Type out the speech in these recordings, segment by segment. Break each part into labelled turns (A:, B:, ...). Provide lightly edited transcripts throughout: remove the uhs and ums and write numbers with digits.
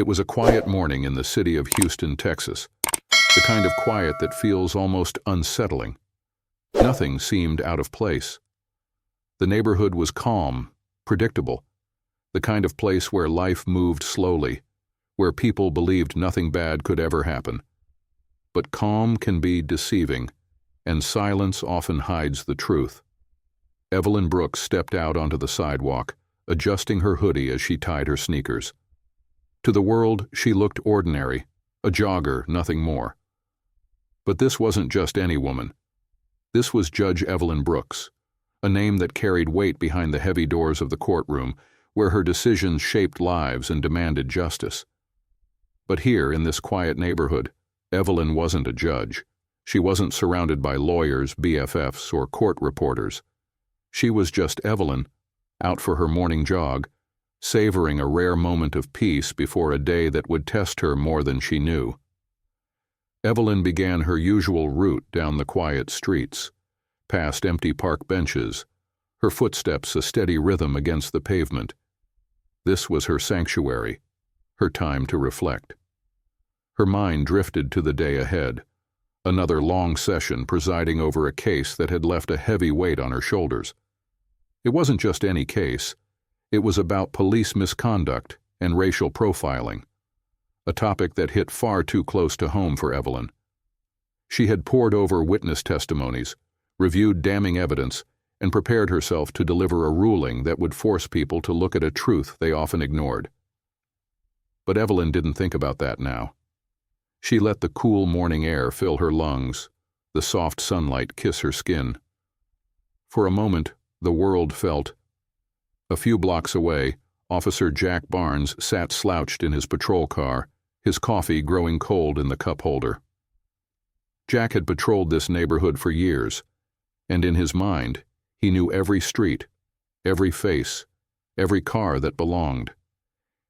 A: It was a quiet morning in the city of Houston, Texas, the kind of quiet that feels almost unsettling. Nothing seemed out of place. The neighborhood was calm, predictable, the kind of place where life moved slowly, where people believed nothing bad could ever happen. But calm can be deceiving, and silence often hides the truth. Evelyn Brooks stepped out onto the sidewalk, adjusting her hoodie as she tied her sneakers. To the world, she looked ordinary, a jogger, nothing more. But this wasn't just any woman. This was Judge Evelyn Brooks, a name that carried weight behind the heavy doors of the courtroom, where her decisions shaped lives and demanded justice. But here, in this quiet neighborhood, Evelyn wasn't a judge. She wasn't surrounded by lawyers, BFFs, or court reporters. She was just Evelyn, out for her morning jog, savoring a rare moment of peace before a day that would test her more than she knew. Evelyn began her usual route down the quiet streets, past empty park benches, her footsteps a steady rhythm against the pavement. This was her sanctuary, her time to reflect. Her mind drifted to the day ahead, another long session presiding over a case that had left a heavy weight on her shoulders. It wasn't just any case. It was about police misconduct and racial profiling, a topic that hit far too close to home for Evelyn. She had pored over witness testimonies, reviewed damning evidence, and prepared herself to deliver a ruling that would force people to look at a truth they often ignored. But Evelyn didn't think about that now. She let the cool morning air fill her lungs, the soft sunlight kiss her skin. For a moment, the world felt. A few blocks away, Officer Jack Barnes sat slouched in his patrol car, his coffee growing cold in the cup holder. Jack had patrolled this neighborhood for years, and in his mind, he knew every street, every face, every car that belonged.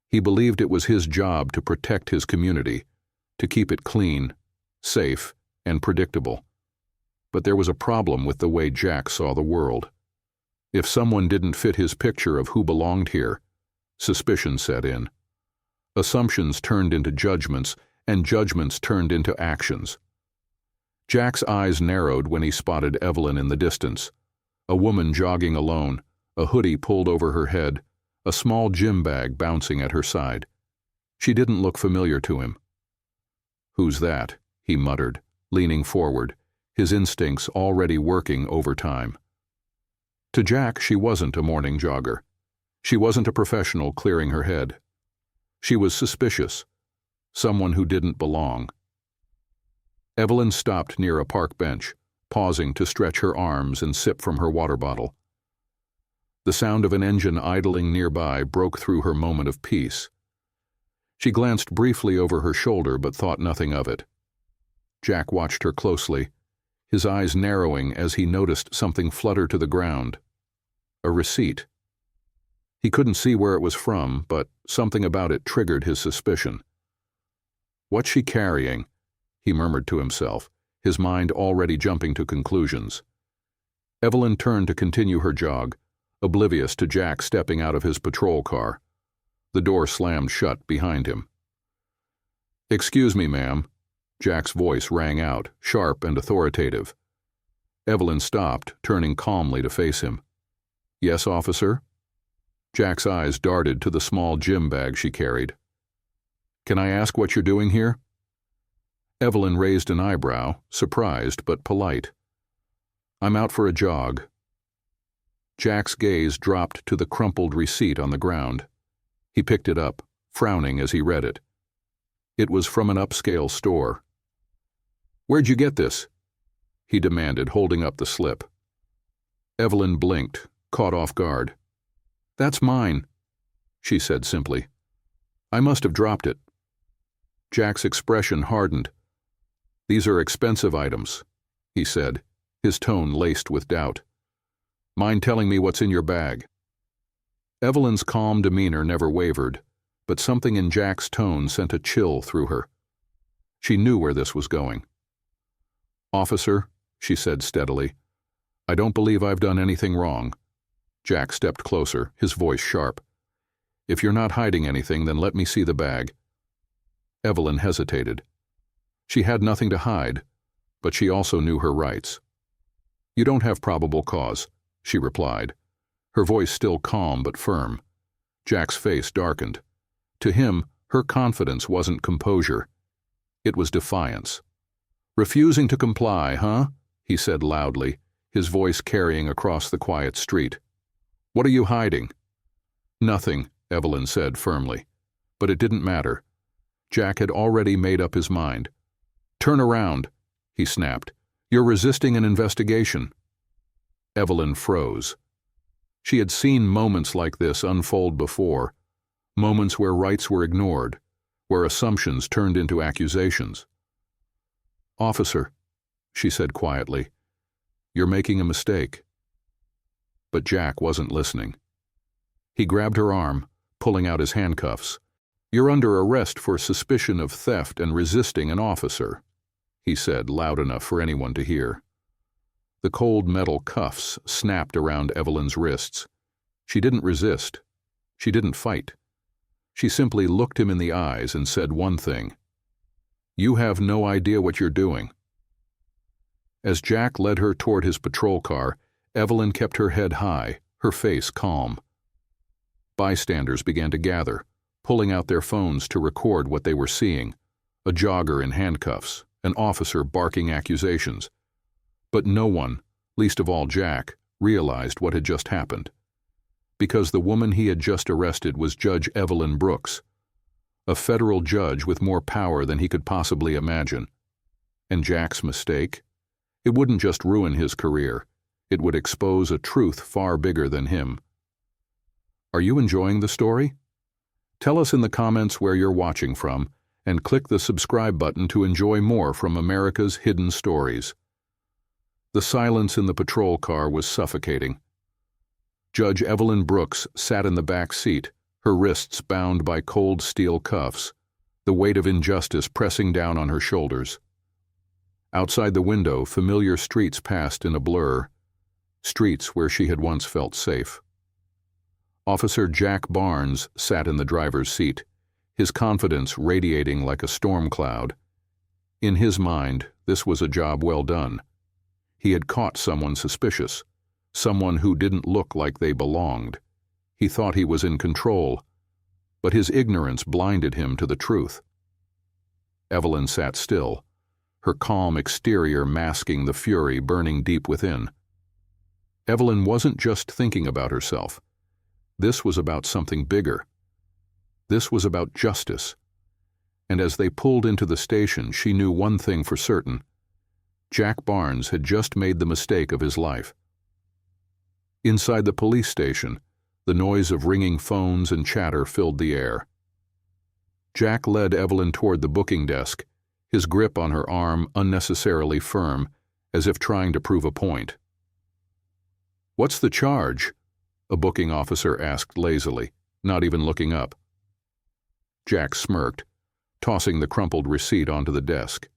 A: He believed it was his job to protect his community, to keep it clean, safe, and predictable. But there was a problem with the way Jack saw the world. If someone didn't fit his picture of who belonged here, suspicion set in. Assumptions turned into judgments, and judgments turned into actions. Jack's eyes narrowed when he spotted Evelyn in the distance, a woman jogging alone, a hoodie pulled over her head, a small gym bag bouncing at her side. She didn't look familiar to him. "Who's that?" he muttered, leaning forward, his instincts already working overtime. To Jack, she wasn't a morning jogger. She wasn't a professional clearing her head. She was suspicious, someone who didn't belong. Evelyn stopped near a park bench, pausing to stretch her arms and sip from her water bottle. The sound of an engine idling nearby broke through her moment of peace. She glanced briefly over her shoulder but thought nothing of it. Jack watched her closely, his eyes narrowing as he noticed something flutter to the ground. A receipt. He couldn't see where it was from, but something about it triggered his suspicion. "What's she carrying?" he murmured to himself, his mind already jumping to conclusions. Evelyn turned to continue her jog, oblivious to Jack stepping out of his patrol car. The door slammed shut behind him. "Excuse me, ma'am." Jack's voice rang out, sharp and authoritative. Evelyn stopped, turning calmly to face him. "Yes, officer?" Jack's eyes darted to the small gym bag she carried. "Can I ask what you're doing here?" Evelyn raised an eyebrow, surprised but polite. "I'm out for a jog." Jack's gaze dropped to the crumpled receipt on the ground. He picked it up, frowning as he read it. It was from an upscale store. "Where'd you get this?" he demanded, holding up the slip. Evelyn blinked, caught off guard. "That's mine," she said simply. "I must have dropped it." Jack's expression hardened. "These are expensive items," he said, his tone laced with doubt. "Mind telling me what's in your bag?" Evelyn's calm demeanor never wavered, but something in Jack's tone sent a chill through her. She knew where this was going. "Officer," she said steadily, "I don't believe I've done anything wrong." Jack stepped closer, his voice sharp. "If you're not hiding anything, then let me see the bag. Evelyn hesitated. She had nothing to hide, but she also knew her rights. "You don't have probable cause," she replied, her voice still calm but firm. Jack's face darkened. To him, her confidence wasn't composure. It was defiance. "Refusing to comply, huh?" he said loudly, his voice carrying across the quiet street. "What are you hiding?" "Nothing," Evelyn said firmly. But it didn't matter. Jack had already made up his mind. "Turn around," he snapped. "You're resisting an investigation." Evelyn froze. She had seen moments like this unfold before, moments where rights were ignored, where assumptions turned into accusations. "Officer," she said quietly, "you're making a mistake." But Jack wasn't listening. He grabbed her arm, pulling out his handcuffs. "You're under arrest for suspicion of theft and resisting an officer," he said, loud enough for anyone to hear. The cold metal cuffs snapped around Evelyn's wrists. She didn't resist. She didn't fight. She simply looked him in the eyes and said one thing: "You have no idea what you're doing." As Jack led her toward his patrol car, Evelyn kept her head high, her face calm. Bystanders began to gather, pulling out their phones to record what they were seeing: a jogger in handcuffs, an officer barking accusations. But no one, least of all Jack, realized what had just happened. Because the woman he had just arrested was Judge Evelyn Brooks, a federal judge with more power than he could possibly imagine. And Jack's mistake? It wouldn't just ruin his career. It would expose a truth far bigger than him. Are you enjoying the story? Tell us in the comments where you're watching from, and click the subscribe button to enjoy more from America's Hidden Stories. The silence in the patrol car was suffocating. Judge Evelyn Brooks sat in the back seat, her wrists bound by cold steel cuffs, the weight of injustice pressing down on her shoulders. Outside the window, familiar streets passed in a blur, streets where she had once felt safe. Officer Jack Barnes sat in the driver's seat, his confidence radiating like a storm cloud. In his mind, this was a job well done. He had caught someone suspicious, someone who didn't look like they belonged. He thought he was in control, but his ignorance blinded him to the truth. Evelyn sat still, her calm exterior masking the fury burning deep within. Evelyn wasn't just thinking about herself. This was about something bigger. This was about justice. And as they pulled into the station, she knew one thing for certain: Jack Barnes had just made the mistake of his life. Inside the police station, the noise of ringing phones and chatter filled the air. Jack led Evelyn toward the booking desk, his grip on her arm unnecessarily firm, as if trying to prove a point. "What's the charge?" a booking officer asked lazily, not even looking up. Jack smirked, tossing the crumpled receipt onto the desk.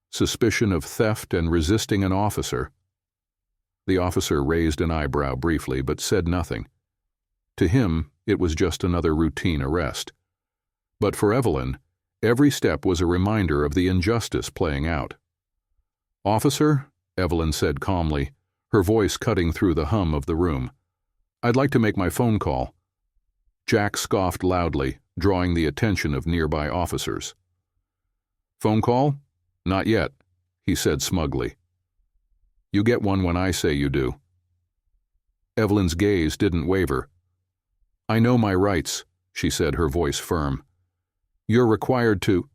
A: "Suspicion of theft and resisting an officer." The officer raised an eyebrow briefly but said nothing. To him, it was just another routine arrest. But for Evelyn, every step was a reminder of the injustice playing out. "Officer," Evelyn said calmly, her voice cutting through the hum of the room, "I'd like to make my phone call." Jack scoffed loudly, drawing the attention of nearby officers. "Phone call? Not yet," he said smugly. "You get one when I say you do." Evelyn's gaze didn't waver. "I know my rights," she said, her voice firm. "You're required to—"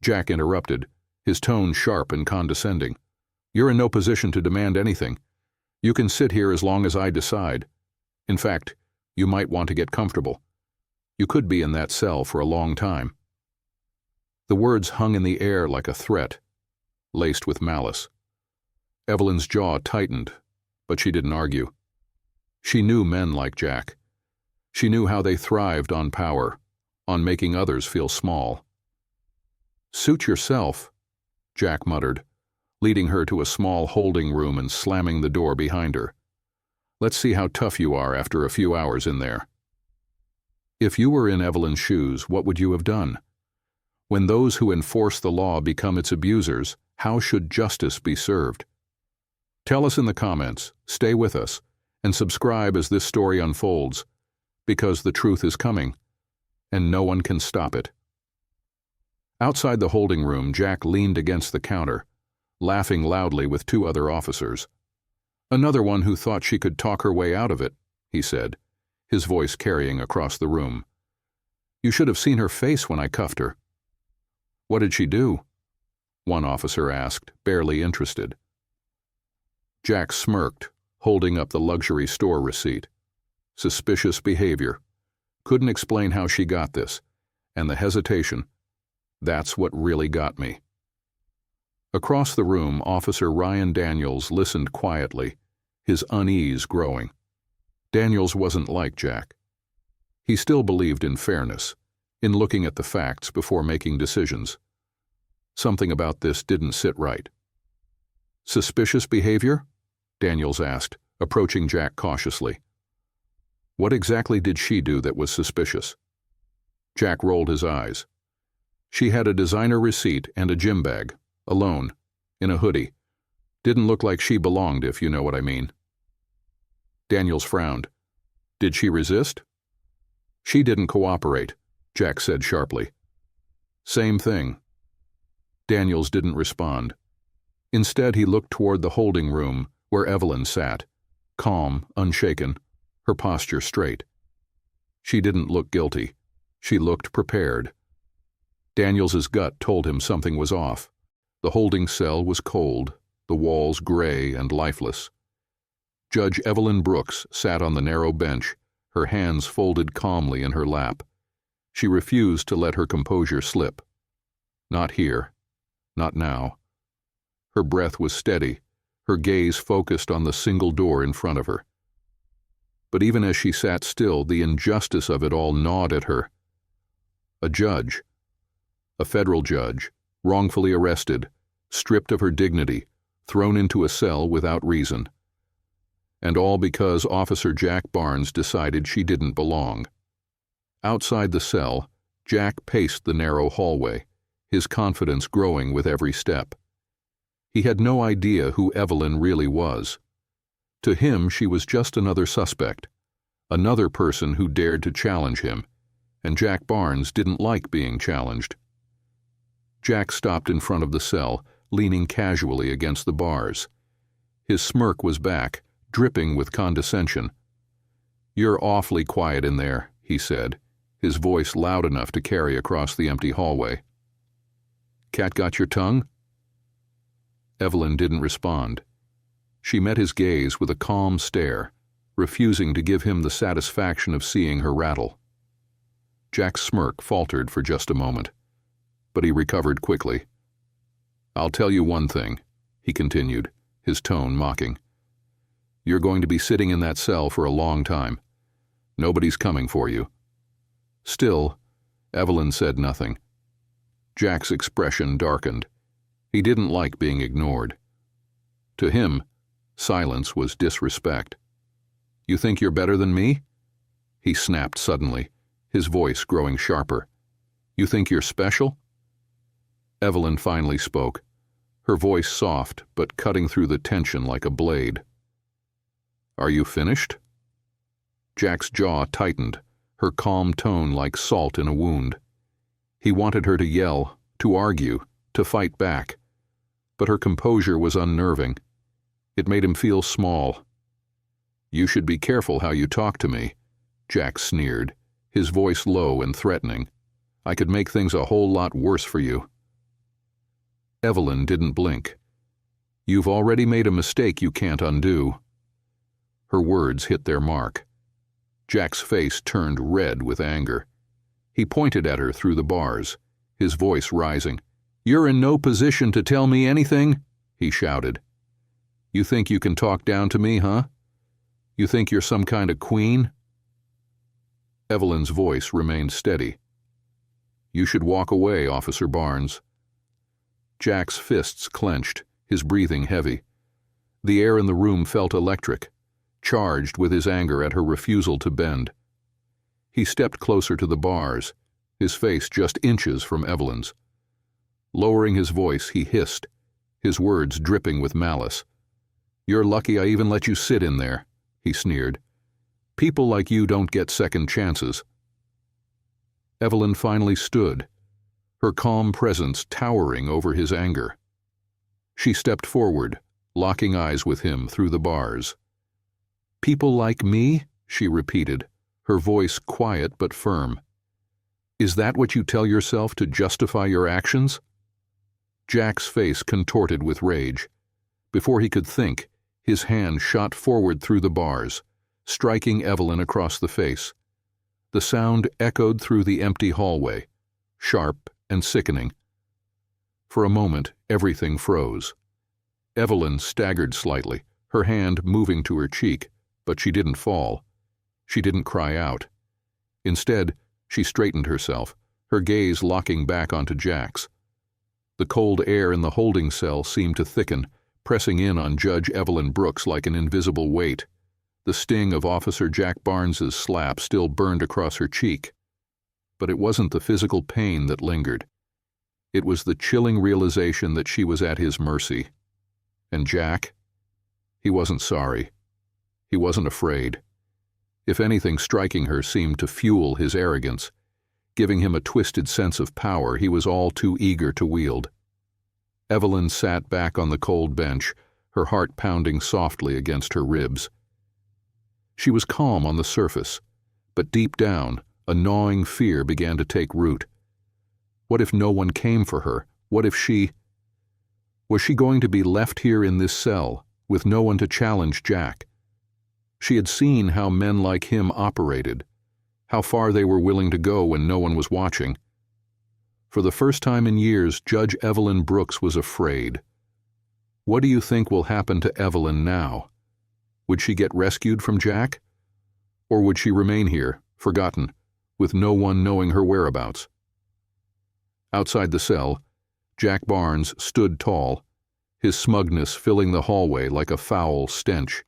A: Jack interrupted, his tone sharp and condescending. "You're in no position to demand anything. You can sit here as long as I decide. In fact, you might want to get comfortable. You could be in that cell for a long time." The words hung in the air like a threat, laced with malice. Evelyn's jaw tightened, but she didn't argue. She knew men like Jack. She knew how they thrived on power, on making others feel small. "Suit yourself," Jack muttered, leading her to a small holding room and slamming the door behind her. "Let's see how tough you are after a few hours in there." If you were in Evelyn's shoes, what would you have done? When those who enforce the law become its abusers, how should justice be served? Tell us in the comments, stay with us, and subscribe as this story unfolds, because the truth is coming, and no one can stop it. Outside the holding room, Jack leaned against the counter, laughing loudly with two other officers. "Another one who thought she could talk her way out of it," he said, his voice carrying across the room. "You should have seen her face when I cuffed her." "What did she do?" one officer asked, barely interested. Jack smirked, holding up the luxury store receipt. Suspicious behavior. Couldn't explain how she got this. And the hesitation. That's what really got me. Across the room, Officer Ryan Daniels listened quietly, his unease growing. Daniels wasn't like Jack. He still believed in fairness, in looking at the facts before making decisions. Something about this didn't sit right. "Suspicious behavior?" Daniels asked, approaching Jack cautiously. "What exactly did she do that was suspicious?" Jack rolled his eyes. "She had a designer receipt and a gym bag, alone, in a hoodie. Didn't look like she belonged, if you know what I mean." Daniels frowned. "Did she resist?" "She didn't cooperate," Jack said sharply. "Same thing." Daniels didn't respond. Instead, he looked toward the holding room where Evelyn sat, calm, unshaken, her posture straight. She didn't look guilty. She looked prepared. Daniels's gut told him something was off. The holding cell was cold, the walls gray and lifeless. Judge Evelyn Brooks sat on the narrow bench, her hands folded calmly in her lap. She refused to let her composure slip. Not here. Not now. Her breath was steady, her gaze focused on the single door in front of her. But even as she sat still, the injustice of it all gnawed at her. A judge, a federal judge, wrongfully arrested, stripped of her dignity, thrown into a cell without reason. And all because Officer Jack Barnes decided she didn't belong. Outside the cell, Jack paced the narrow hallway, his confidence growing with every step. He had no idea who Evelyn really was. To him, she was just another suspect, another person who dared to challenge him, and Jack Barnes didn't like being challenged. Jack stopped in front of the cell, leaning casually against the bars. His smirk was back, dripping with condescension. "You're awfully quiet in there," he said, his voice loud enough to carry across the empty hallway. "Cat got your tongue?" Evelyn didn't respond. She met his gaze with a calm stare, refusing to give him the satisfaction of seeing her rattle. Jack's smirk faltered for just a moment, but he recovered quickly. "I'll tell you one thing," he continued, his tone mocking. "You're going to be sitting in that cell for a long time. Nobody's coming for you." Still, Evelyn said nothing. Jack's expression darkened. He didn't like being ignored. To him, silence was disrespect. "You think you're better than me?" He snapped suddenly, his voice growing sharper. "You think you're special?" Evelyn finally spoke, her voice soft but cutting through the tension like a blade. "Are you finished?" Jack's jaw tightened, her calm tone like salt in a wound. He wanted her to yell, to argue, to fight back. But her composure was unnerving. It made him feel small. "You should be careful how you talk to me," Jack sneered, his voice low and threatening. "I could make things a whole lot worse for you." Evelyn didn't blink. "You've already made a mistake you can't undo." Her words hit their mark. Jack's face turned red with anger. He pointed at her through the bars, his voice rising. "You're in no position to tell me anything," he shouted. "You think you can talk down to me, huh? You think you're some kind of queen?" Evelyn's voice remained steady. "You should walk away, Officer Barnes." Jack's fists clenched, his breathing heavy. The air in the room felt electric, charged with his anger at her refusal to bend. He stepped closer to the bars, his face just inches from Evelyn's. Lowering his voice, he hissed, his words dripping with malice. "You're lucky I even let you sit in there," he sneered. "People like you don't get second chances." Evelyn finally stood, her calm presence towering over his anger. She stepped forward, locking eyes with him through the bars. "People like me?" she repeated, her voice quiet but firm. "Is that what you tell yourself to justify your actions?" Jack's face contorted with rage. Before he could think, his hand shot forward through the bars, striking Evelyn across the face. The sound echoed through the empty hallway, sharp and sickening. For a moment, everything froze. Evelyn staggered slightly, her hand moving to her cheek, but she didn't fall. She didn't cry out. Instead, she straightened herself, her gaze locking back onto Jack's. The cold air in the holding cell seemed to thicken, pressing in on Judge Evelyn Brooks like an invisible weight. The sting of Officer Jack Barnes's slap still burned across her cheek. But it wasn't the physical pain that lingered. It was the chilling realization that she was at his mercy. And Jack? He wasn't sorry. He wasn't afraid. If anything, striking her seemed to fuel his arrogance. Giving him a twisted sense of power he was all too eager to wield. Evelyn sat back on the cold bench, her heart pounding softly against her ribs. She was calm on the surface, but deep down, a gnawing fear began to take root. What if no one came for her? What if she... Was she going to be left here in this cell, with no one to challenge Jack? She had seen how men like him operated, how far they were willing to go when no one was watching. For the first time in years, Judge Evelyn Brooks was afraid. What do you think will happen to Evelyn now? Would she get rescued from Jack? Or would she remain here, forgotten, with no one knowing her whereabouts? Outside the cell, Jack Barnes stood tall, his smugness filling the hallway like a foul stench.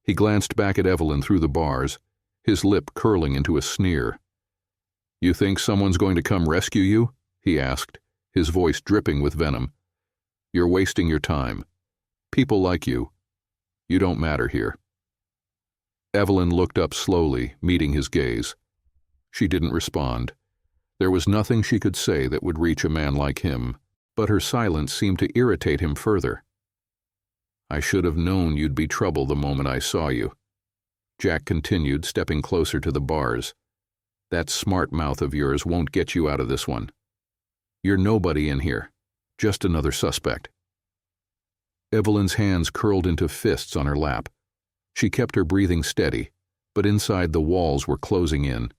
A: He glanced back at Evelyn through the bars, his lip curling into a sneer. "You think someone's going to come rescue you?" he asked, his voice dripping with venom. "You're wasting your time. People like you. You don't matter here." Evelyn looked up slowly, meeting his gaze. She didn't respond. There was nothing she could say that would reach a man like him, but her silence seemed to irritate him further. "I should have known you'd be trouble the moment I saw you," Jack continued, stepping closer to the bars. "That smart mouth of yours won't get you out of this one. You're nobody in here, just another suspect." Evelyn's hands curled into fists on her lap. She kept her breathing steady, but inside the walls were closing in.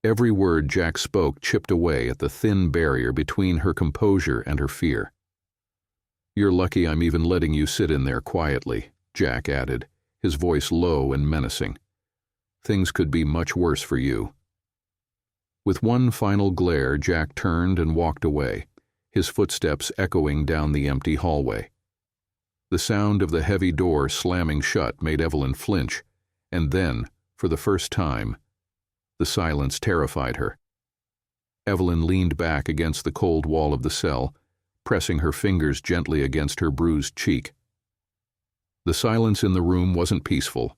A: Every word Jack spoke chipped away at the thin barrier between her composure and her fear. "You're lucky I'm even letting you sit in there quietly," Jack added, his voice low and menacing. "Things could be much worse for you." With one final glare, Jack turned and walked away, his footsteps echoing down the empty hallway. The sound of the heavy door slamming shut made Evelyn flinch, and then, for the first time, the silence terrified her. Evelyn leaned back against the cold wall of the cell, pressing her fingers gently against her bruised cheek. The silence in the room wasn't peaceful.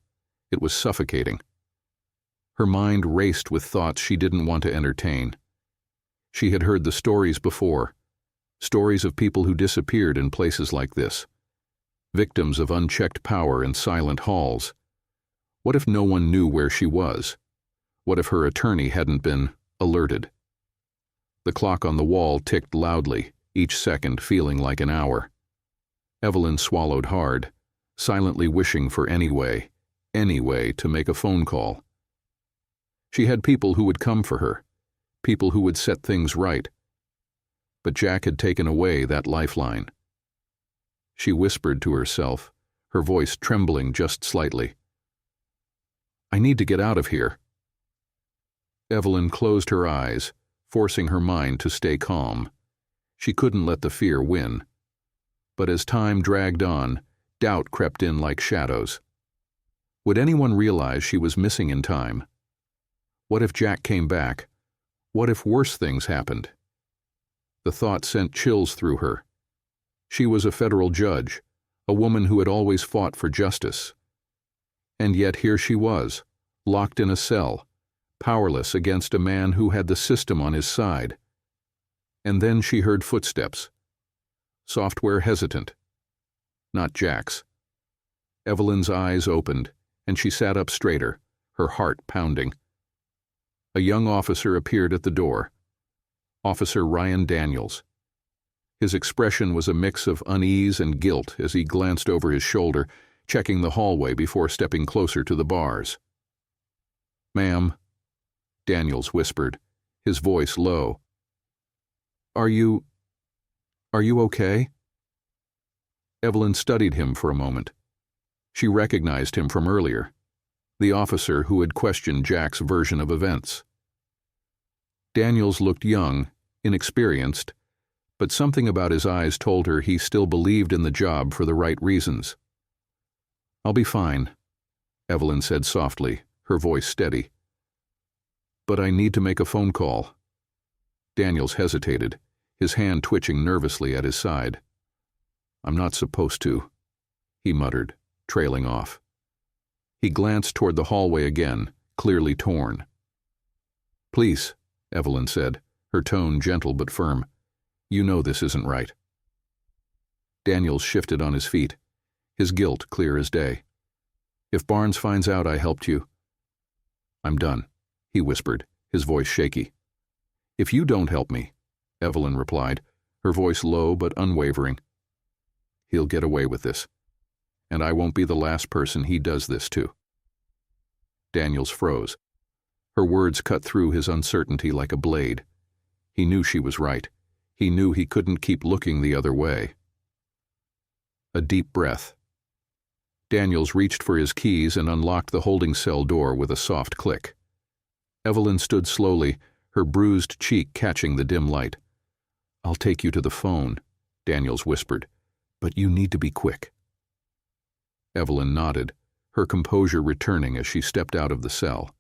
A: It was suffocating. Her mind raced with thoughts she didn't want to entertain. She had heard the stories before, stories of people who disappeared in places like this, victims of unchecked power in silent halls. What if no one knew where she was? What if her attorney hadn't been alerted? The clock on the wall ticked loudly, each second feeling like an hour. Evelyn swallowed hard, silently wishing for any way to make a phone call. She had people who would come for her, people who would set things right. But Jack had taken away that lifeline. She whispered to herself, her voice trembling just slightly. "I need to get out of here." Evelyn closed her eyes, forcing her mind to stay calm. She couldn't let the fear win. But as time dragged on, doubt crept in like shadows. Would anyone realize she was missing in time? What if Jack came back? What if worse things happened? The thought sent chills through her. She was a federal judge, a woman who had always fought for justice. And yet here she was, locked in a cell, powerless against a man who had the system on his side. And then she heard footsteps. Software hesitant. Not Jack's. Evelyn's eyes opened, and she sat up straighter, her heart pounding. A young officer appeared at the door. Officer Ryan Daniels. His expression was a mix of unease and guilt as he glanced over his shoulder, checking the hallway before stepping closer to the bars. "Ma'am," Daniels whispered, his voice low. Are you okay?" Evelyn studied him for a moment. She recognized him from earlier, the officer who had questioned Jack's version of events. Daniels looked young, inexperienced, but something about his eyes told her he still believed in the job for the right reasons. "I'll be fine," Evelyn said softly, her voice steady. "But I need to make a phone call." Daniels hesitated, his hand twitching nervously at his side. "I'm not supposed to," he muttered, trailing off. He glanced toward the hallway again, clearly torn. "Please," Evelyn said, her tone gentle but firm. "You know this isn't right." Daniels shifted on his feet, his guilt clear as day. "If Barnes finds out I helped you—" "I'm done," he whispered, his voice shaky. "If you don't help me," Evelyn replied, her voice low but unwavering, "he'll get away with this, and I won't be the last person he does this to." Daniels froze. Her words cut through his uncertainty like a blade. He knew she was right. He knew he couldn't keep looking the other way. A deep breath. Daniels reached for his keys and unlocked the holding cell door with a soft click. Evelyn stood slowly, her bruised cheek catching the dim light. "I'll take you to the phone," Daniels whispered, "but you need to be quick." Evelyn nodded, her composure returning as she stepped out of the cell.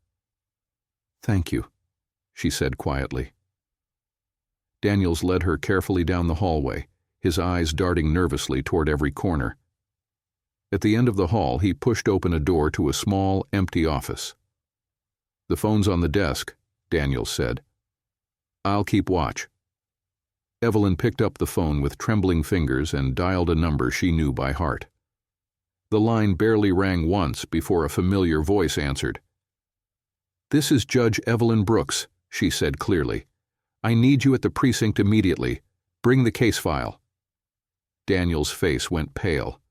A: "Thank you," she said quietly. Daniels led her carefully down the hallway, his eyes darting nervously toward every corner. At the end of the hall, he pushed open a door to a small, empty office. "The phone's on the desk," Daniels said. "I'll keep watch." Evelyn picked up the phone with trembling fingers and dialed a number she knew by heart. The line barely rang once before a familiar voice answered. "This is Judge Evelyn Brooks," she said clearly. "I need you at the precinct immediately. Bring the case file." Daniel's face went pale.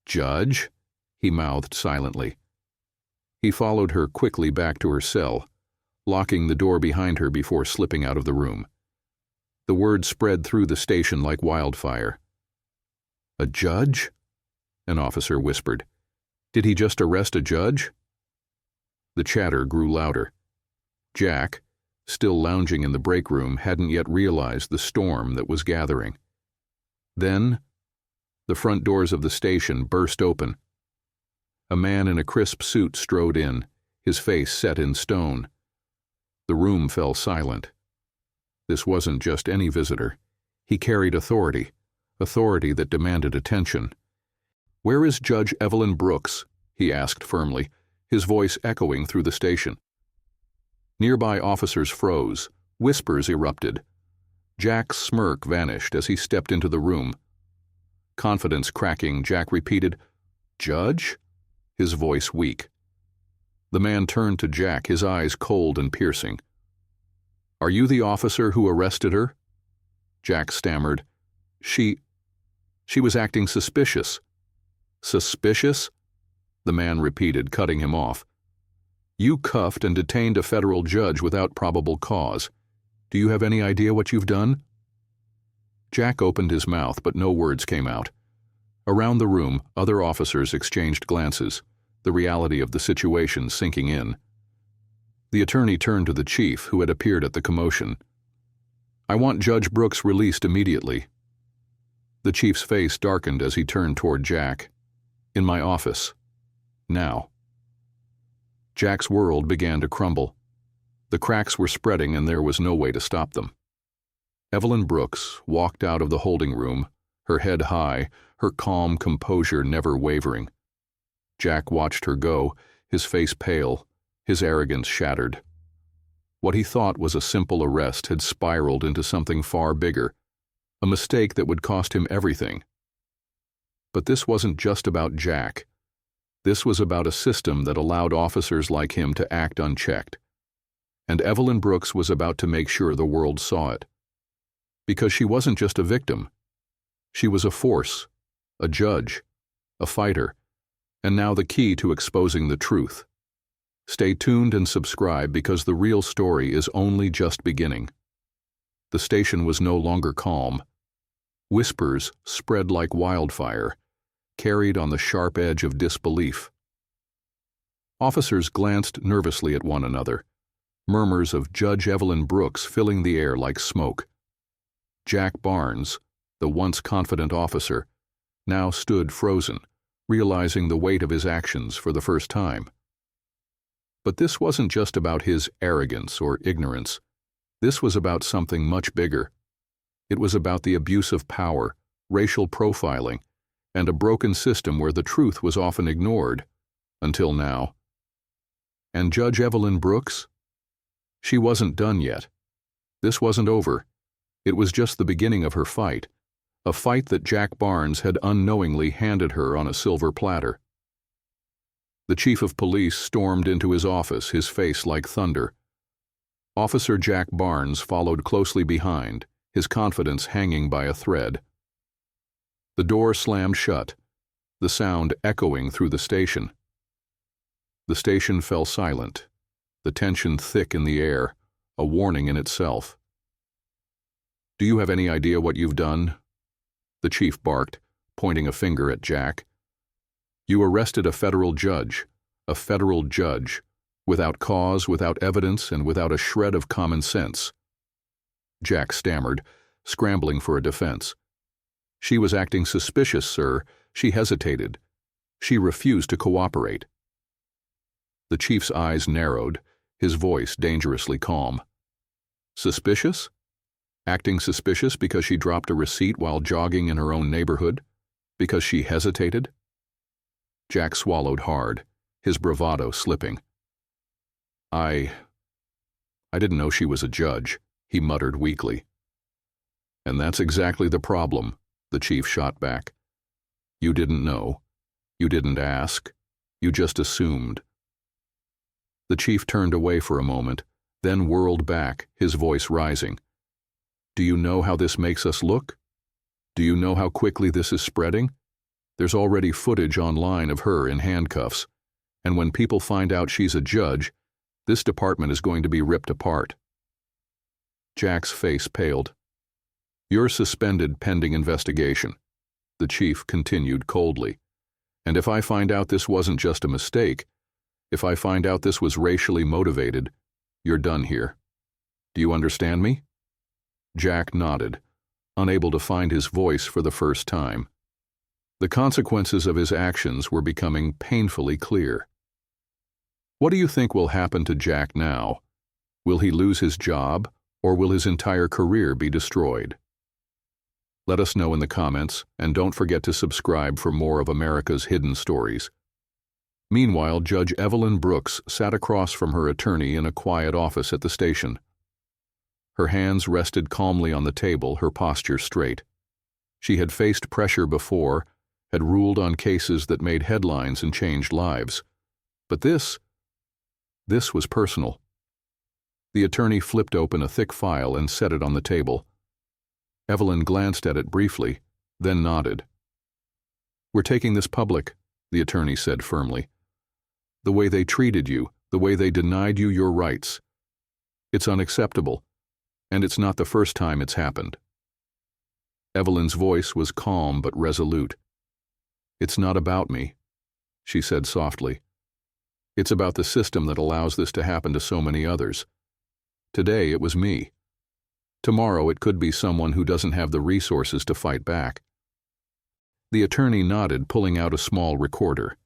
A: "Judge?" he mouthed silently. He followed her quickly back to her cell, locking the door behind her before slipping out of the room. The word spread through the station like wildfire. "A judge?" an officer whispered. "Did he just arrest a judge?" The chatter grew louder. Jack, still lounging in the break room, hadn't yet realized the storm that was gathering. Then, the front doors of the station burst open. A man in a crisp suit strode in, his face set in stone. The room fell silent. This wasn't just any visitor. He carried authority that demanded attention. "Where is Judge Evelyn Brooks?" he asked firmly, his voice echoing through the station. Nearby officers froze. Whispers erupted. Jack's smirk vanished as he stepped into the room. Confidence cracking, Jack repeated, "Judge?" his voice weak. The man turned to Jack, his eyes cold and piercing. "Are you the officer who arrested her?" Jack stammered. She was acting suspicious." "Suspicious?" the man repeated, cutting him off. "You cuffed and detained a federal judge without probable cause. Do you have any idea what you've done?" Jack opened his mouth, but no words came out. Around the room, other officers exchanged glances, the reality of the situation sinking in. The attorney turned to the chief, who had appeared at the commotion. "I want Judge Brooks released immediately." The chief's face darkened as he turned toward Jack. "In my office. Now." Jack's world began to crumble. The cracks were spreading and there was no way to stop them. Evelyn Brooks walked out of the holding room, her head high, her calm composure never wavering. Jack watched her go, his face pale, his arrogance shattered. What he thought was a simple arrest had spiraled into something far bigger, a mistake that would cost him everything. But this wasn't just about Jack. This was about a system that allowed officers like him to act unchecked. And Evelyn Brooks was about to make sure the world saw it. Because she wasn't just a victim. She was a force, a judge, a fighter, and now the key to exposing the truth. Stay tuned and subscribe because the real story is only just beginning. The station was no longer calm. Whispers spread like wildfire, carried on the sharp edge of disbelief. Officers glanced nervously at one another, murmurs of Judge Evelyn Brooks filling the air like smoke. Jack Barnes, the once confident officer, now stood frozen, realizing the weight of his actions for the first time. But this wasn't just about his arrogance or ignorance. This was about something much bigger. It was about the abuse of power, racial profiling, and a broken system where the truth was often ignored, until now. And Judge Evelyn Brooks? She wasn't done yet. This wasn't over. It was just the beginning of her fight, a fight that Jack Barnes had unknowingly handed her on a silver platter. The chief of police stormed into his office, his face like thunder. Officer Jack Barnes followed closely behind, his confidence hanging by a thread. The door slammed shut, the sound echoing through the station. The station fell silent, the tension thick in the air, a warning in itself. "Do you have any idea what you've done?" the chief barked, pointing a finger at Jack. "You arrested a federal judge, without cause, without evidence, and without a shred of common sense." Jack stammered, scrambling for a defense. "She was acting suspicious, sir. She hesitated. She refused to cooperate." The chief's eyes narrowed, his voice dangerously calm. "Suspicious? Acting suspicious because she dropped a receipt while jogging in her own neighborhood? Because she hesitated?" Jack swallowed hard, his bravado slipping. I didn't know she was a judge," he muttered weakly. "And that's exactly the problem," the chief shot back. "You didn't know. You didn't ask. You just assumed." The chief turned away for a moment, then whirled back, his voice rising. "Do you know how this makes us look? Do you know how quickly this is spreading? There's already footage online of her in handcuffs, and when people find out she's a judge, this department is going to be ripped apart." Jack's face paled. "You're suspended pending investigation," the chief continued coldly. "And if I find out this wasn't just a mistake, if I find out this was racially motivated, you're done here. Do you understand me?" Jack nodded, unable to find his voice for the first time. The consequences of his actions were becoming painfully clear. What do you think will happen to Jack now? Will he lose his job, or will his entire career be destroyed? Let us know in the comments, and don't forget to subscribe for more of America's hidden stories. Meanwhile, Judge Evelyn Brooks sat across from her attorney in a quiet office at the station. Her hands rested calmly on the table, her posture straight. She had faced pressure before, had ruled on cases that made headlines and changed lives. But this was personal. The attorney flipped open a thick file and set it on the table. Evelyn glanced at it briefly, then nodded. "We're taking this public," the attorney said firmly. "The way they treated you, the way they denied you your rights. It's unacceptable. And it's not the first time it's happened." Evelyn's voice was calm but resolute. "It's not about me," she said softly. "It's about the system that allows this to happen to so many others. Today it was me. Tomorrow it could be someone who doesn't have the resources to fight back." The attorney nodded, pulling out a small recorder.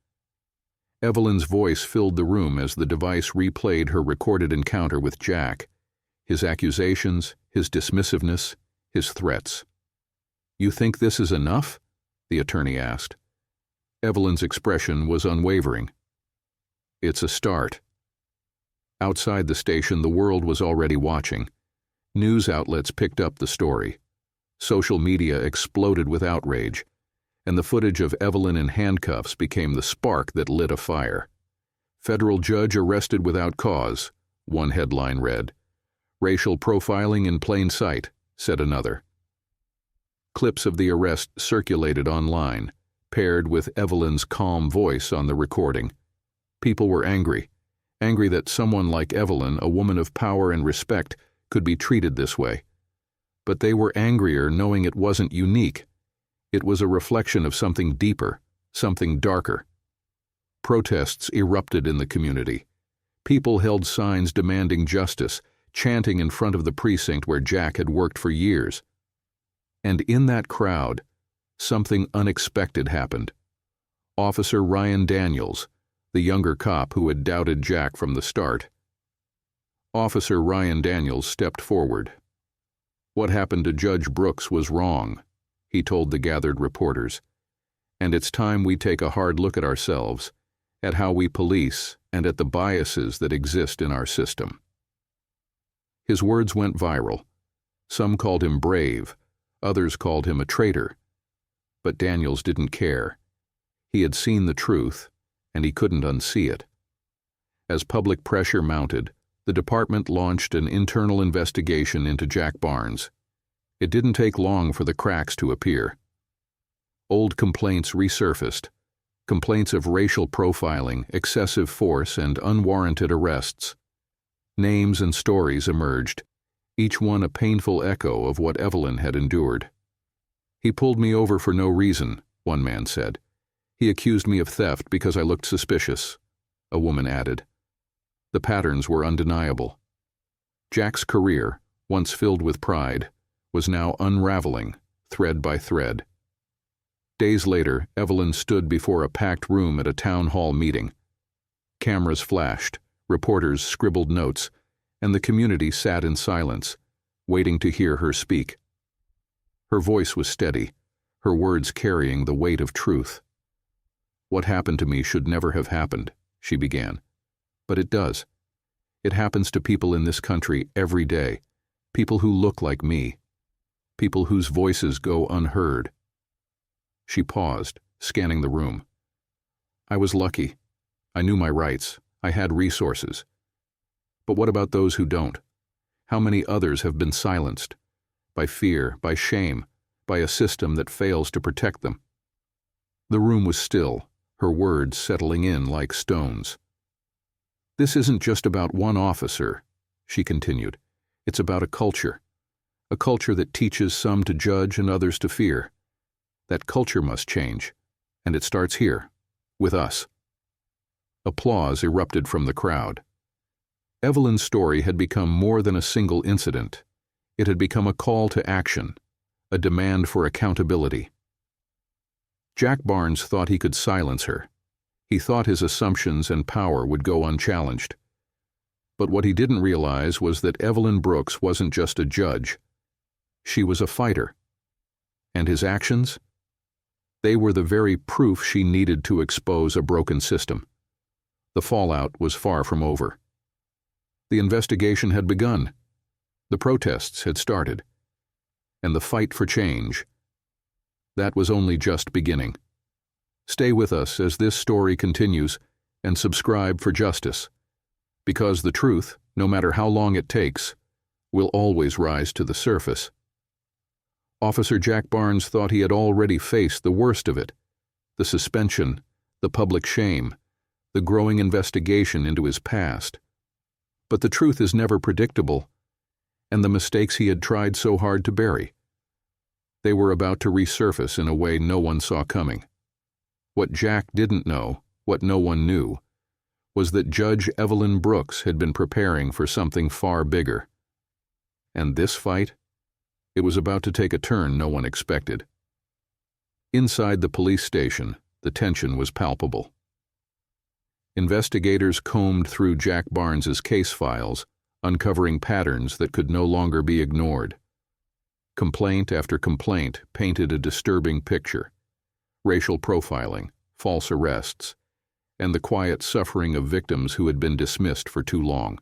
A: Evelyn's voice filled the room as the device replayed her recorded encounter with Jack, his accusations, his dismissiveness, his threats. "You think this is enough?" the attorney asked. Evelyn's expression was unwavering. "It's a start." Outside the station, the world was already watching. News outlets picked up the story. Social media exploded with outrage, and the footage of Evelyn in handcuffs became the spark that lit a fire. "Federal judge arrested without cause," one headline read. "Racial profiling in plain sight," said another. Clips of the arrest circulated online, paired with Evelyn's calm voice on the recording. People were angry that someone like Evelyn, a woman of power and respect, could be treated this way. But they were angrier knowing it wasn't unique. It was a reflection of something deeper, something darker. Protests erupted in the community. People held signs demanding justice, chanting in front of the precinct where Jack had worked for years. And in that crowd, something unexpected happened. Officer Ryan Daniels, the younger cop who had doubted Jack from the start. Officer Ryan Daniels stepped forward. "What happened to Judge Brooks was wrong," he told the gathered reporters. "And it's time we take a hard look at ourselves, at how we police, and at the biases that exist in our system." His words went viral. Some called him brave, others called him a traitor. But Daniels didn't care. He had seen the truth, and he couldn't unsee it. As public pressure mounted, the department launched an internal investigation into Jack Barnes. It didn't take long for the cracks to appear. Old complaints resurfaced, complaints of racial profiling, excessive force, and unwarranted arrests. Names and stories emerged, each one a painful echo of what Evelyn had endured. "He pulled me over for no reason," one man said. "He accused me of theft because I looked suspicious," a woman added. The patterns were undeniable. Jack's career, once filled with pride, was now unraveling, thread by thread. Days later, Evelyn stood before a packed room at a town hall meeting. Cameras flashed, reporters scribbled notes, and the community sat in silence, waiting to hear her speak. Her voice was steady, her words carrying the weight of truth. "What happened to me should never have happened," she began. "But it does. It happens to people in this country every day, people who look like me, people whose voices go unheard." She paused, scanning the room. "I was lucky. I knew my rights. I had resources. But what about those who don't? How many others have been silenced? By fear, by shame, by a system that fails to protect them?" The room was still, her words settling in like stones. "This isn't just about one officer," she continued. "It's about a culture that teaches some to judge and others to fear. That culture must change, and it starts here, with us." Applause erupted from the crowd. Evelyn's story had become more than a single incident. It had become a call to action, a demand for accountability. Jack Barnes thought he could silence her. He thought his assumptions and power would go unchallenged. But what he didn't realize was that Evelyn Brooks wasn't just a judge. She was a fighter. And his actions? They were the very proof she needed to expose a broken system. The fallout was far from over. The investigation had begun. The protests had started. And the fight for change. That was only just beginning. Stay with us as this story continues, and subscribe for justice. Because the truth, no matter how long it takes, will always rise to the surface. Officer Jack Barnes thought he had already faced the worst of it: the suspension, the public shame, the growing investigation into his past. But the truth is never predictable, and the mistakes he had tried so hard to bury, they were about to resurface in a way no one saw coming. What Jack didn't know, what no one knew, was that Judge Evelyn Brooks had been preparing for something far bigger. And this fight? It was about to take a turn no one expected. Inside the police station, the tension was palpable. Investigators combed through Jack Barnes's case files, uncovering patterns that could no longer be ignored. Complaint after complaint painted a disturbing picture: racial profiling, false arrests, and the quiet suffering of victims who had been dismissed for too long.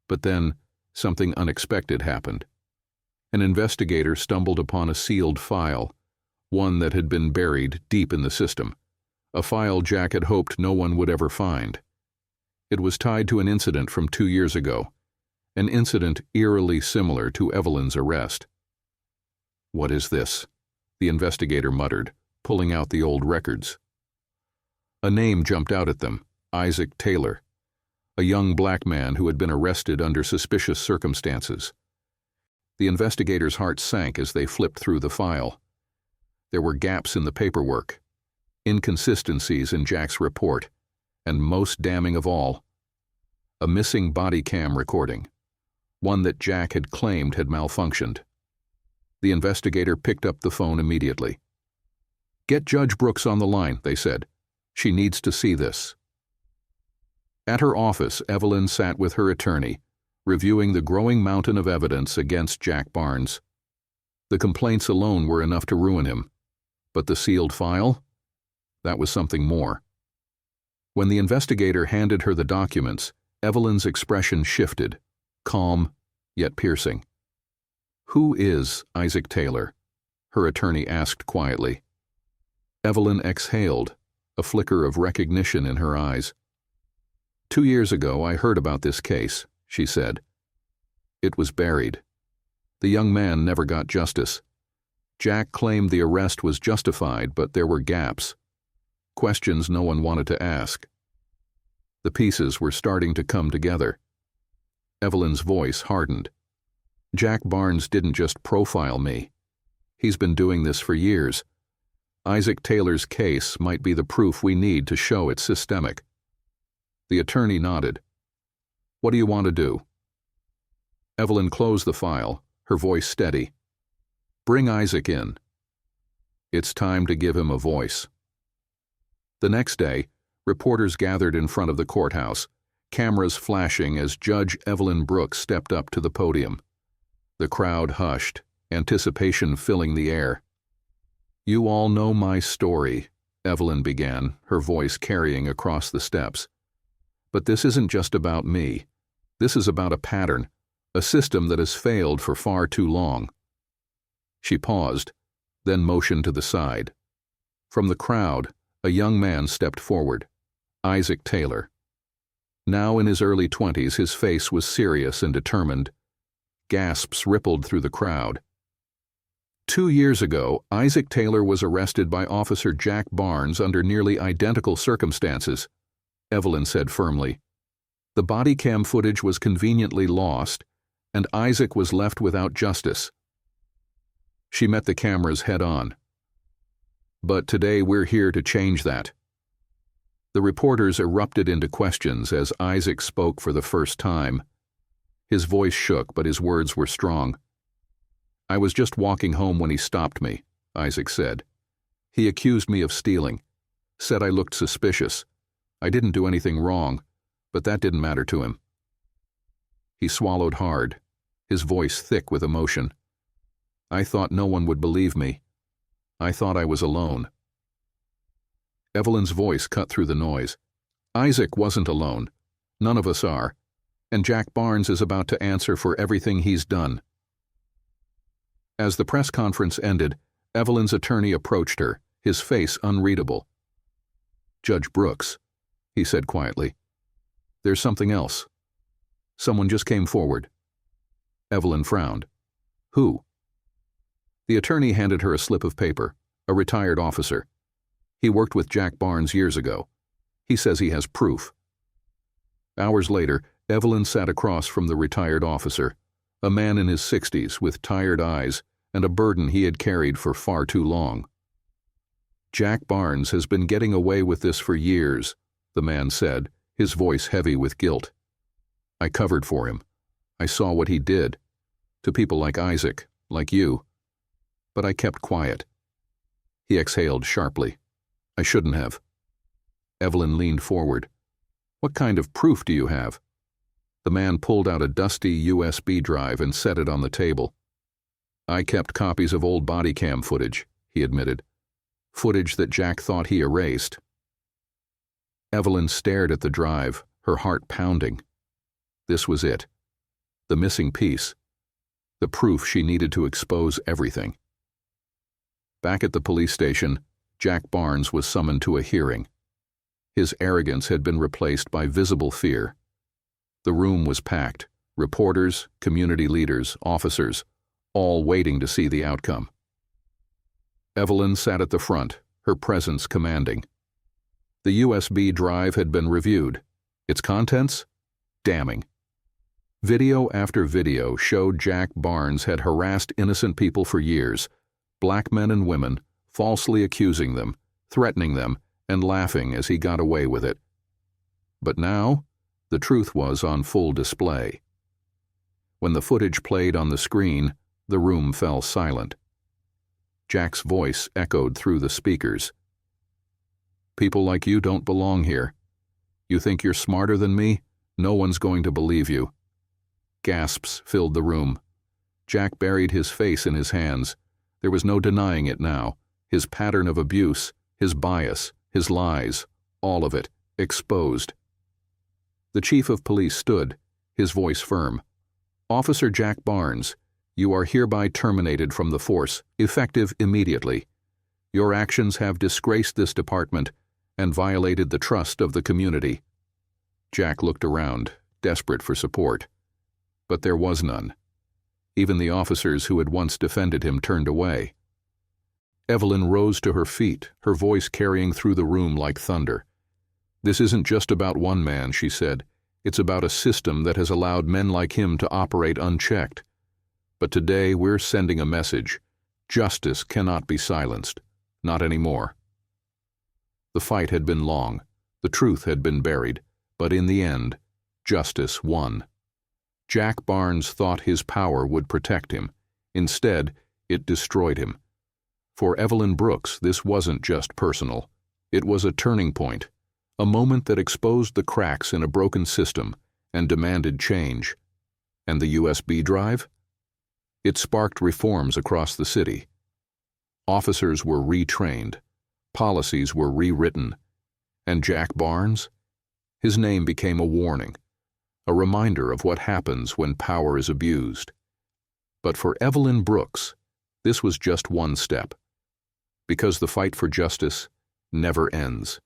A: But then, something unexpected happened. An investigator stumbled upon a sealed file, one that had been buried deep in the system, a file Jack had hoped no one would ever find. It was tied to an incident from 2 years ago, an incident eerily similar to Evelyn's arrest. "What is this?" the investigator muttered, pulling out the old records. A name jumped out at them: Isaac Taylor, a young black man who had been arrested under suspicious circumstances. The investigator's heart sank as they flipped through the file. There were gaps in the paperwork, inconsistencies in Jack's report, and most damning of all, a missing body cam recording, one that Jack had claimed had malfunctioned. The investigator picked up the phone immediately. "Get Judge Brooks on the line," they said. "She needs to see this." At her office, Evelyn sat with her attorney, reviewing the growing mountain of evidence against Jack Barnes. The complaints alone were enough to ruin him, but the sealed file? That was something more. When the investigator handed her the documents, Evelyn's expression shifted, calm yet piercing. "Who is Isaac Taylor?" her attorney asked quietly. Evelyn exhaled, a flicker of recognition in her eyes. "2 years ago I heard about this case," she said. "It was buried. The young man never got justice. Jack claimed the arrest was justified, but there were gaps, questions no one wanted to ask. The pieces were starting to come together." Evelyn's voice hardened. "Jack Barnes didn't just profile me. He's been doing this for years. Isaac Taylor's case might be the proof we need to show it's systemic." The attorney nodded. "What do you want to do?" Evelyn closed the file, her voice steady. "Bring Isaac in. It's time to give him a voice." The next day, reporters gathered in front of the courthouse, cameras flashing as Judge Evelyn Brooks stepped up to the podium. The crowd hushed, anticipation filling the air. "You all know my story," Evelyn began, her voice carrying across the steps. "But this isn't just about me. This is about a pattern, a system that has failed for far too long." She paused, then motioned to the side. From the crowd, a young man stepped forward, Isaac Taylor. Now in his early 20s, his face was serious and determined. Gasps rippled through the crowd. 2 years ago, Isaac Taylor was arrested by Officer Jack Barnes under nearly identical circumstances, Evelyn said firmly. The body cam footage was conveniently lost, and Isaac was left without justice. She met the cameras head-on. "But today we're here to change that." The reporters erupted into questions as Isaac spoke for the first time. His voice shook, but his words were strong. "I was just walking home when he stopped me," Isaac said. "He accused me of stealing, said I looked suspicious. I didn't do anything wrong, but that didn't matter to him." He swallowed hard, his voice thick with emotion. "I thought no one would believe me. I thought I was alone." Evelyn's voice cut through the noise. "Isaac wasn't alone. None of us are. And Jack Barnes is about to answer for everything he's done." As the press conference ended, Evelyn's attorney approached her, his face unreadable. "Judge Brooks," he said quietly, "there's something else. Someone just came forward." Evelyn frowned. "Who?" The attorney handed her a slip of paper, a retired officer. "He worked with Jack Barnes years ago. He says he has proof." Hours later, Evelyn sat across from the retired officer, a man in his 60s with tired eyes and a burden he had carried for far too long. "Jack Barnes has been getting away with this for years," the man said, his voice heavy with guilt. "I covered for him. I saw what he did. To people like Isaac, like you. But I kept quiet." He exhaled sharply. "I shouldn't have." Evelyn leaned forward. What kind of proof do you have? The man pulled out a dusty USB drive and set it on the table. I kept copies of old body cam footage, he admitted. Footage that Jack thought he erased. Evelyn stared at the drive, her heart pounding. This was it. The missing piece. The proof she needed to expose everything. Back at the police station, Jack Barnes was summoned to a hearing. His arrogance had been replaced by visible fear. The room was packed, reporters, community leaders, officers, all waiting to see the outcome. Evelyn sat at the front, her presence commanding. The USB drive had been reviewed. Its contents? Damning. Video after video showed Jack Barnes had harassed innocent people for years, black men and women, falsely accusing them, threatening them, and laughing as he got away with it. But now, the truth was on full display. When the footage played on the screen, the room fell silent. Jack's voice echoed through the speakers. People like you don't belong here. You think you're smarter than me? No one's going to believe you. Gasps filled the room. Jack buried his face in his hands. There was no denying it now. His pattern of abuse, his bias, his lies, all of it, exposed. The chief of police stood, his voice firm. Officer Jack Barnes, you are hereby terminated from the force, effective immediately. Your actions have disgraced this department and violated the trust of the community. Jack looked around, desperate for support. But there was none. Even the officers who had once defended him turned away. Evelyn rose to her feet, her voice carrying through the room like thunder. This isn't just about one man, she said. It's about a system that has allowed men like him to operate unchecked. But today we're sending a message. Justice cannot be silenced. Not anymore. The fight had been long. The truth had been buried. But in the end, justice won. Jack Barnes thought his power would protect him. Instead, it destroyed him. For Evelyn Brooks, this wasn't just personal. It was a turning point, a moment that exposed the cracks in a broken system and demanded change. And the USB drive? It sparked reforms across the city. Officers were retrained, policies were rewritten, and Jack Barnes? His name became a warning, a reminder of what happens when power is abused. But for Evelyn Brooks, this was just one step, because the fight for justice never ends.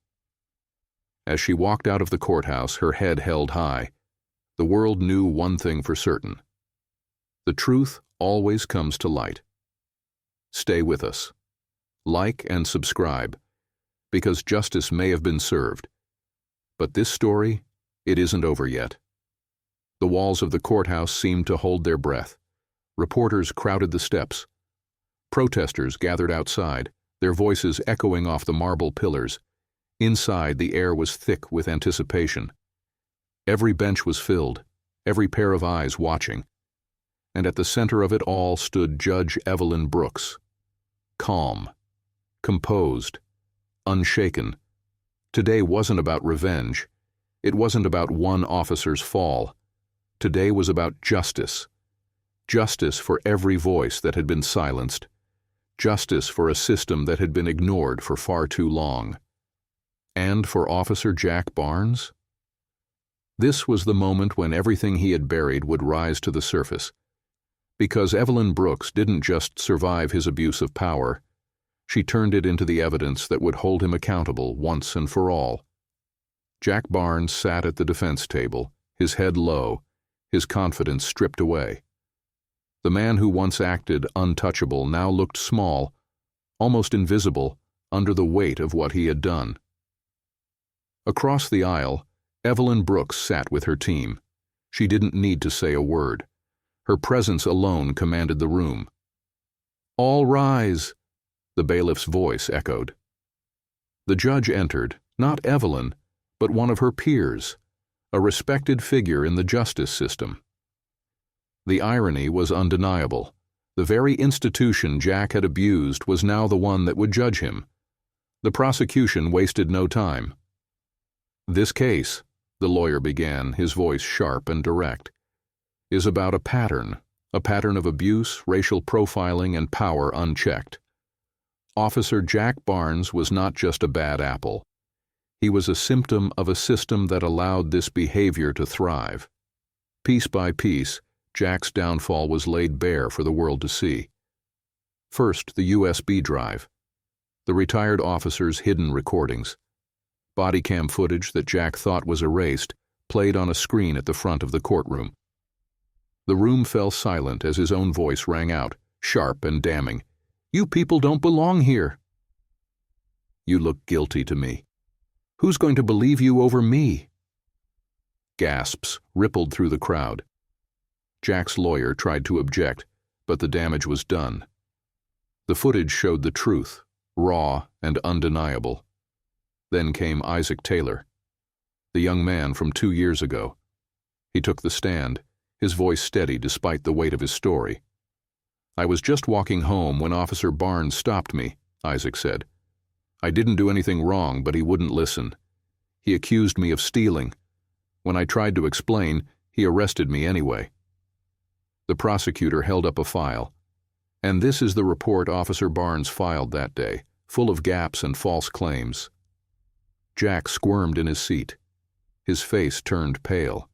A: As she walked out of the courthouse, her head held high, the world knew one thing for certain. The truth always comes to light. Stay with us. Like and subscribe, because justice may have been served. But this story, it isn't over yet. The walls of the courthouse seemed to hold their breath. Reporters crowded the steps. Protesters gathered outside, their voices echoing off the marble pillars. Inside, the air was thick with anticipation. Every bench was filled, every pair of eyes watching. And at the center of it all stood Judge Evelyn Brooks. Calm, composed, unshaken. Today wasn't about revenge. It wasn't about one officer's fall. Today was about justice. Justice for every voice that had been silenced. Justice for a system that had been ignored for far too long. And for Officer Jack Barnes? This was the moment when everything he had buried would rise to the surface. Because Evelyn Brooks didn't just survive his abuse of power, she turned it into the evidence that would hold him accountable once and for all. Jack Barnes sat at the defense table, his head low, his confidence stripped away. The man who once acted untouchable now looked small, almost invisible, under the weight of what he had done. Across the aisle, Evelyn Brooks sat with her team. She didn't need to say a word. Her presence alone commanded the room. "All rise," the bailiff's voice echoed. The judge entered, not Evelyn, but one of her peers, a respected figure in the justice system. The irony was undeniable. The very institution Jack had abused was now the one that would judge him. The prosecution wasted no time. "This case," the lawyer began, his voice sharp and direct, is about a pattern of abuse, racial profiling, and power unchecked. Officer Jack Barnes was not just a bad apple. He was a symptom of a system that allowed this behavior to thrive. Piece by piece, Jack's downfall was laid bare for the world to see. First, the USB drive. The retired officer's hidden recordings. Body cam footage that Jack thought was erased played on a screen at the front of the courtroom. The room fell silent as his own voice rang out, sharp and damning. "You people don't belong here." "You look guilty to me. Who's going to believe you over me?" Gasps rippled through the crowd. Jack's lawyer tried to object, but the damage was done. The footage showed the truth, raw and undeniable. Then came Isaac Taylor, the young man from 2 years ago. He took the stand, his voice steady despite the weight of his story. "I was just walking home when Officer Barnes stopped me," Isaac said. "I didn't do anything wrong, but he wouldn't listen. He accused me of stealing. When I tried to explain, he arrested me anyway." The prosecutor held up a file. "And this is the report Officer Barnes filed that day, full of gaps and false claims." Jack squirmed in his seat. His face turned pale.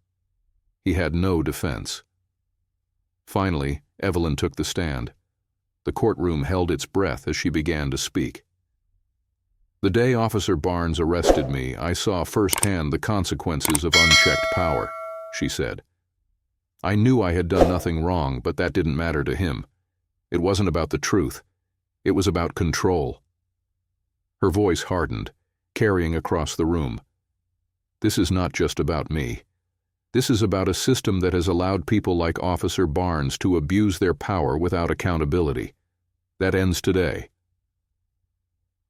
A: He had no defense. Finally, Evelyn took the stand. The courtroom held its breath as she began to speak. "The day Officer Barnes arrested me, I saw firsthand the consequences of unchecked power," she said. "I knew I had done nothing wrong, but that didn't matter to him. It wasn't about the truth. It was about control." Her voice hardened, carrying across the room. "This is not just about me. This is about a system that has allowed people like Officer Barnes to abuse their power without accountability. That ends today."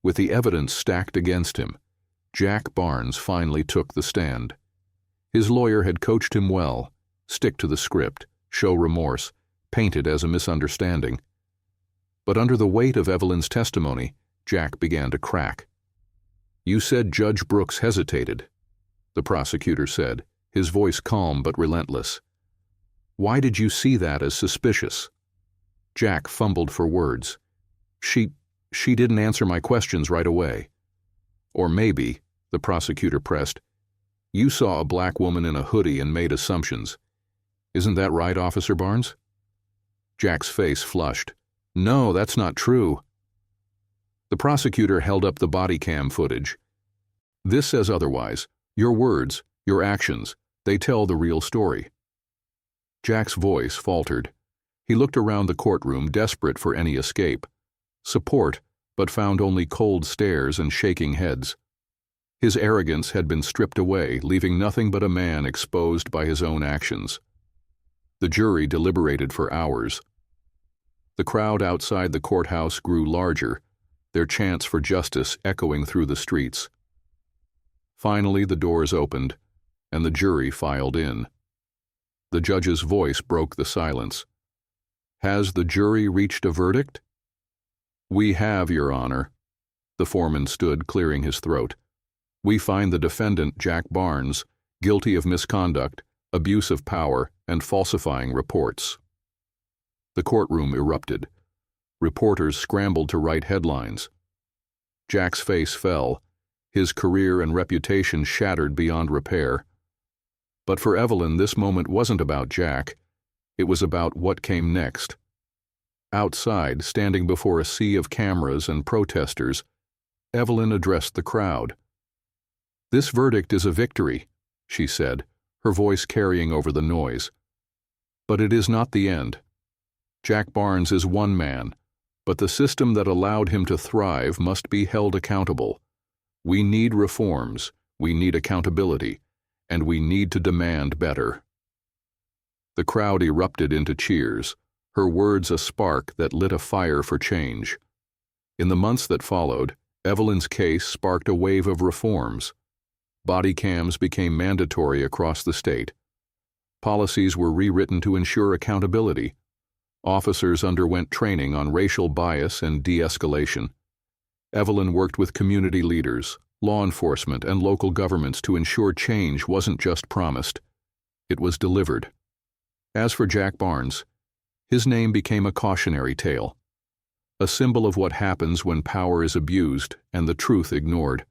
A: With the evidence stacked against him, Jack Barnes finally took the stand. His lawyer had coached him well: stick to the script, show remorse, paint it as a misunderstanding. But under the weight of Evelyn's testimony, Jack began to crack. "You said Judge Brooks hesitated," the prosecutor said, his voice calm but relentless. "Why did you see that as suspicious?" Jack fumbled for words. She didn't answer my questions right away." "Or maybe," the prosecutor pressed, "you saw a black woman in a hoodie and made assumptions. Isn't that right, Officer Barnes?" Jack's face flushed. "No, that's not true." The prosecutor held up the body cam footage. "This says otherwise. Your words, your actions, they tell the real story." Jack's voice faltered. He looked around the courtroom, desperate for any escape. Support, but found only cold stares and shaking heads. His arrogance had been stripped away, leaving nothing but a man exposed by his own actions. The jury deliberated for hours. The crowd outside the courthouse grew larger, their chants for justice echoing through the streets. Finally, the doors opened, and the jury filed in. The judge's voice broke the silence. "Has the jury reached a verdict?" "We have, Your Honor." The foreman stood, clearing his throat. "We find the defendant, Jack Barnes, guilty of misconduct, abuse of power, and falsifying reports." The courtroom erupted. Reporters scrambled to write headlines. Jack's face fell, his career and reputation shattered beyond repair. But for Evelyn, this moment wasn't about Jack. It was about what came next. Outside, standing before a sea of cameras and protesters, Evelyn addressed the crowd. "This verdict is a victory," she said, her voice carrying over the noise. "But it is not the end. Jack Barnes is one man, but the system that allowed him to thrive must be held accountable. We need reforms, we need accountability, and we need to demand better." The crowd erupted into cheers, her words a spark that lit a fire for change. In the months that followed, Evelyn's case sparked a wave of reforms. Body cams became mandatory across the state. Policies were rewritten to ensure accountability. Officers underwent training on racial bias and de-escalation. Evelyn worked with community leaders, law enforcement, and local governments to ensure change wasn't just promised, it was delivered. As for Jack Barnes, his name became a cautionary tale, a symbol of what happens when power is abused and the truth ignored.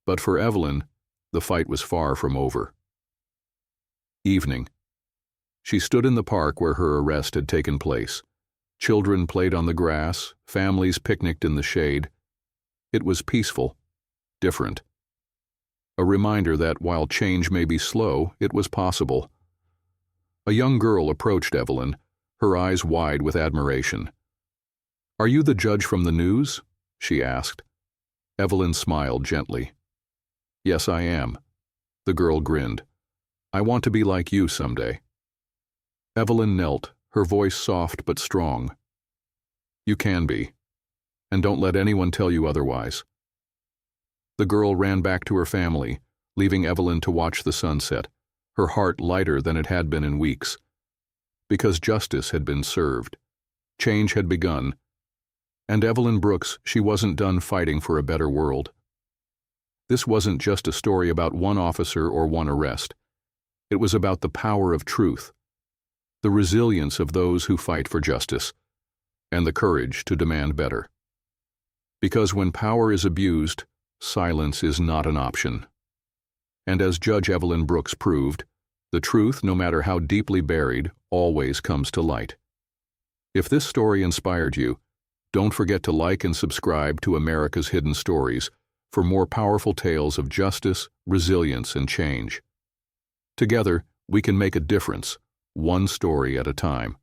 A: But for Evelyn, the fight was far from over. Evening. She stood in the park where her arrest had taken place. Children played on the grass, families picnicked in the shade. It was peaceful, different. A reminder that while change may be slow, it was possible. A young girl approached Evelyn, her eyes wide with admiration. "Are you the judge from the news?" she asked. Evelyn smiled gently. "Yes, I am." The girl grinned. "I want to be like you someday." Evelyn knelt, her voice soft but strong. "You can be. And don't let anyone tell you otherwise." The girl ran back to her family, leaving Evelyn to watch the sunset, her heart lighter than it had been in weeks. Because justice had been served. Change had begun. And Evelyn Brooks, she wasn't done fighting for a better world. This wasn't just a story about one officer or one arrest. It was about the power of truth, the resilience of those who fight for justice, and the courage to demand better. Because when power is abused, silence is not an option. And as Judge Evelyn Brooks proved, the truth, no matter how deeply buried, always comes to light. If this story inspired you, don't forget to like and subscribe to America's Hidden Stories for more powerful tales of justice, resilience, and change. Together, we can make a difference, one story at a time.